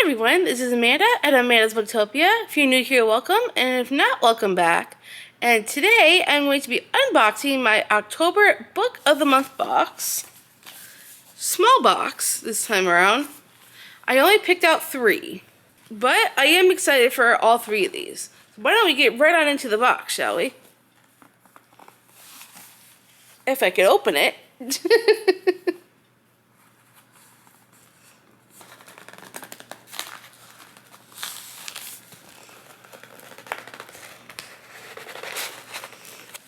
everyone, this is Amanda at Amanda's Booktopia. If you're new here, welcome, and if not, welcome back. And today I'm going to be unboxing my October Book of the Month box. Small box this time around. I only picked out 3, but I am excited for all 3 of these. So why don't we get right on into the box, shall we? If I could open it.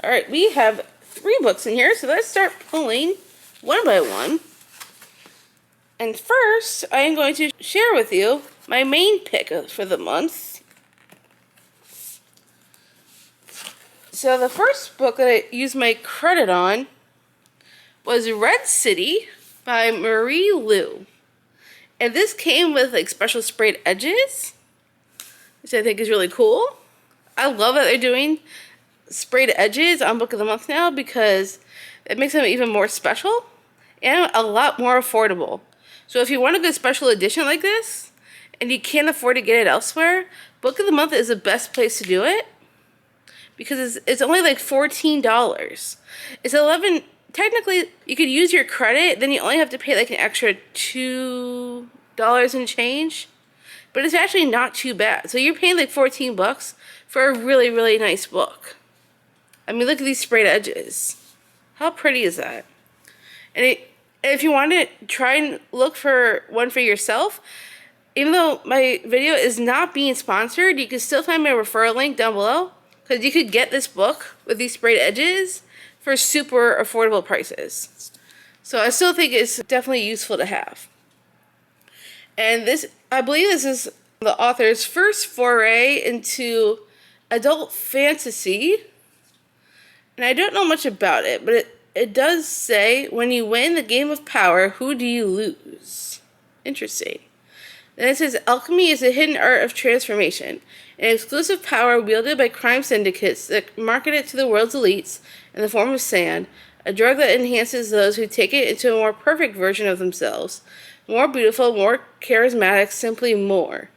Alright, we have 3 books in here, so let's start pulling one by one. And first, I am going to share with you my main pick for the month. So the first book that I used my credit on was Red City by Marie Lu. And this came with like special sprayed edges, which I think is really cool. I love that they're doing sprayed edges on Book of the Month now because it makes them even more special and a lot more affordable. So if you want a good special edition like this and you can't afford to get it elsewhere, Book of the Month is the best place to do it because it's only like $14. It's $11. Technically, you could use your credit, then you only have to pay like an extra $2 and change. But it's actually not too bad. So you're paying like 14 bucks for a really, really nice book. I mean, look at these sprayed edges. How pretty is that? And if you want to try and look for one for yourself, even though my video is not being sponsored, you can still find my referral link down below. Because you could get this book with these sprayed edges for super affordable prices. So I still think it's definitely useful to have. And this, I believe this is the author's first foray into adult fantasy. And I don't know much about it, but it does say, when you win the game of power, who do you lose? Interesting. Then it says, alchemy is a hidden art of transformation, an exclusive power wielded by crime syndicates that market it to the world's elites in the form of sand, a drug that enhances those who take it into a more perfect version of themselves. More beautiful, more charismatic, simply more.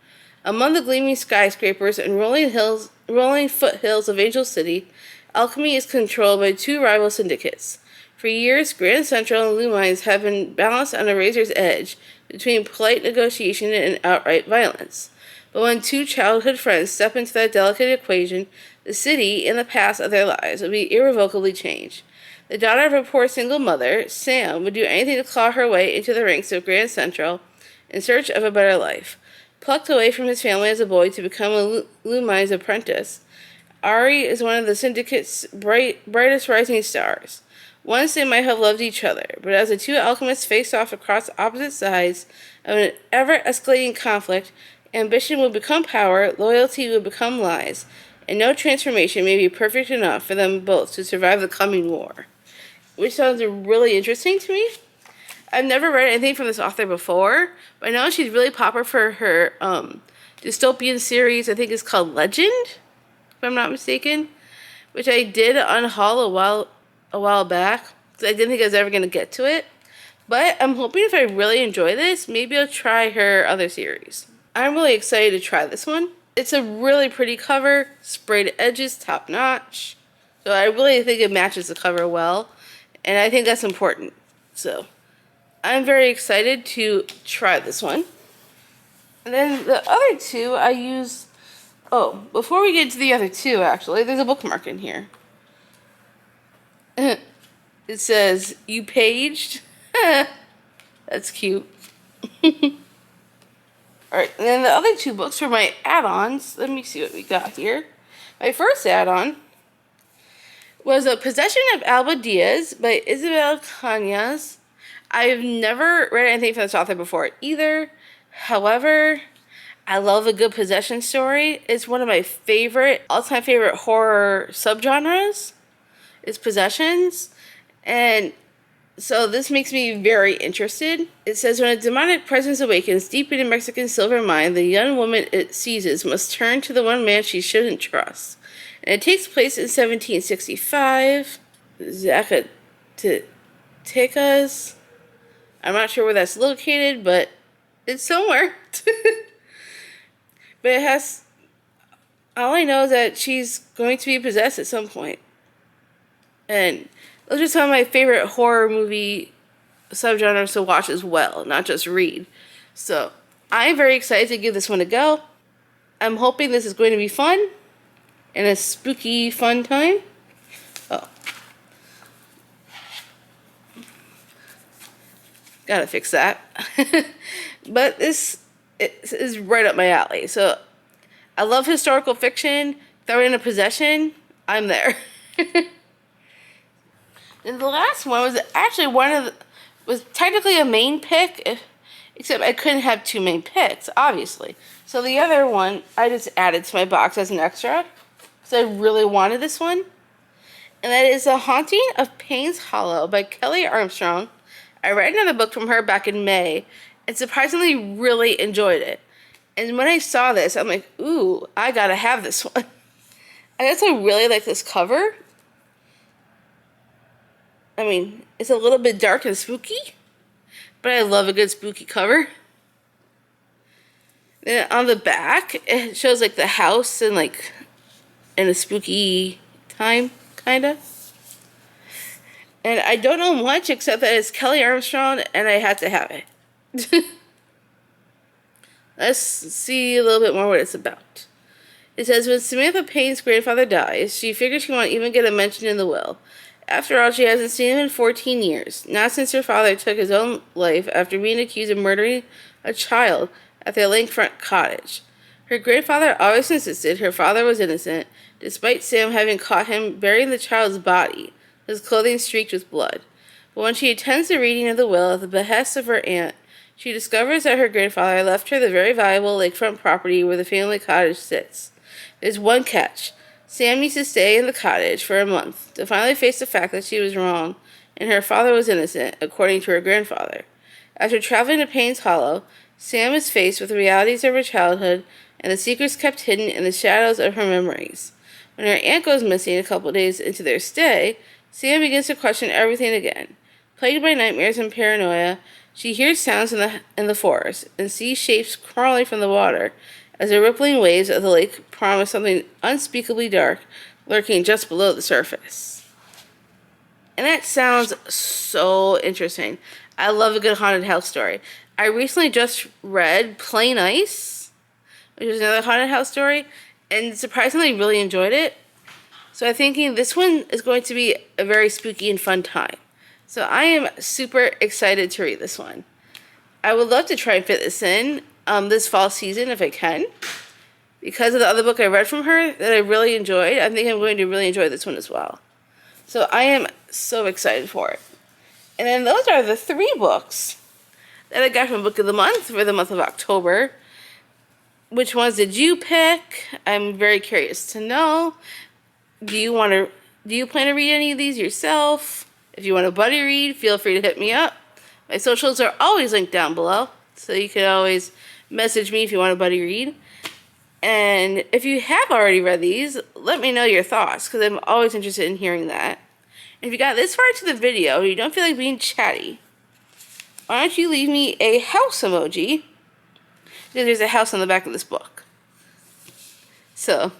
Among the gleaming skyscrapers and rolling foothills of Angel City, alchemy is controlled by 2 rival syndicates. For years, Grand Central and Lumines have been balanced on a razor's edge between polite negotiation and outright violence. But when 2 childhood friends step into that delicate equation, the city and the past of their lives will be irrevocably changed. The daughter of a poor single mother, Sam, would do anything to claw her way into the ranks of Grand Central in search of a better life. Plucked away from his family as a boy to become a Lumines apprentice, Ari is one of the syndicate's brightest rising stars. Once they might have loved each other, but as the 2 alchemists face off across opposite sides of an ever-escalating conflict, ambition will become power, loyalty will become lies, and no transformation may be perfect enough for them both to survive the coming war. Which sounds really interesting to me. I've never read anything from this author before, but I know she's really popular for her dystopian series. I think it's called Legend, if I'm not mistaken, which I did unhaul a while back because I didn't think I was ever going to get to it. But I'm hoping if I really enjoy this, maybe I'll try her other series. I'm really excited to try this one. It's a really pretty cover, sprayed edges, top notch. So I really think it matches the cover well, and I think that's important. So I'm very excited to try this one. And then the other 2 I used. Oh, before we get to the other 2, actually, there's a bookmark in here. It says, "You paged." That's cute. Alright, and then the other 2 books were my add-ons. Let me see what we got here. My first add-on was A Possession of Alba Diaz by Isabel Cañas. I've never read anything from this author before either. However, I love a good possession story. It's one of my all-time favorite horror subgenres. It's possessions. And so this makes me very interested. It says, when a demonic presence awakens deep in a Mexican silver mine, the young woman it seizes must turn to the one man she shouldn't trust. And it takes place in 1765. Zacatecas. I'm not sure where that's located, but it's somewhere. But it has, all I know is that she's going to be possessed at some point. And those are some of my favorite horror movie subgenres to watch as well, not just read. So I'm very excited to give this one a go. I'm hoping this is going to be fun and a spooky, fun time. Oh. Gotta fix that. But this is right up my alley. So I love historical fiction. Throw in a possession, I'm there. And the last one was actually was technically a main pick, except I couldn't have two main picks, obviously. So the other one I just added to my box as an extra, because I really wanted this one. And that is The Haunting of Payne's Hollow by Kelly Armstrong. I read another book from her back in May, and surprisingly really enjoyed it. And when I saw this, I'm like, ooh, I gotta have this one. I also really like this cover. I mean, it's a little bit dark and spooky, but I love a good spooky cover. Then on the back, it shows like the house and like in a spooky time, kinda. And I don't know much except that it's Kelly Armstrong and I had to have it. Let's see a little bit more what it's about. It says, when Samantha Payne's grandfather dies, she figures she won't even get a mention in the will. After all, she hasn't seen him in 14 years, not since her father took his own life after being accused of murdering a child at their lakefront cottage. Her grandfather always insisted her father was innocent, despite Sam having caught him burying the child's body, his clothing streaked with blood. But when she attends the reading of the will at the behest of her aunt, she discovers that her grandfather left her the very valuable lakefront property where the family cottage sits. There's one catch. Sam needs to stay in the cottage for a month to finally face the fact that she was wrong and her father was innocent, according to her grandfather. After traveling to Payne's Hollow, Sam is faced with the realities of her childhood and the secrets kept hidden in the shadows of her memories. When her aunt goes missing a couple days into their stay, Sam begins to question everything again. Plagued by nightmares and paranoia, she hears sounds in the forest and sees shapes crawling from the water as the rippling waves of the lake promise something unspeakably dark lurking just below the surface. And that sounds so interesting. I love a good haunted house story. I recently just read Plain Ice, which is another haunted house story, and surprisingly really enjoyed it. So I'm thinking this one is going to be a very spooky and fun time. So I am super excited to read this one. I would love to try and fit this in this fall season if I can. Because of the other book I read from her that I really enjoyed, I think I'm going to really enjoy this one as well. So I am so excited for it. And then those are the 3 books that I got from Book of the Month for the month of October. Which ones did you pick? I'm very curious to know. Do you plan to read any of these yourself? If you want a buddy read, feel free to hit me up. My socials are always linked down below, so you can always message me if you want a buddy read. And if you have already read these, let me know your thoughts, because I'm always interested in hearing that. And if you got this far into the video and you don't feel like being chatty, why don't you leave me a house emoji? Because there's a house on the back of this book. So,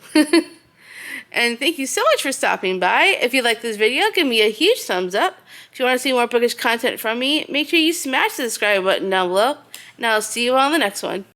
and thank you so much for stopping by. If you like this video, give me a huge thumbs up. If you want to see more bookish content from me, make sure you smash the subscribe button down below. And I'll see you on the next one.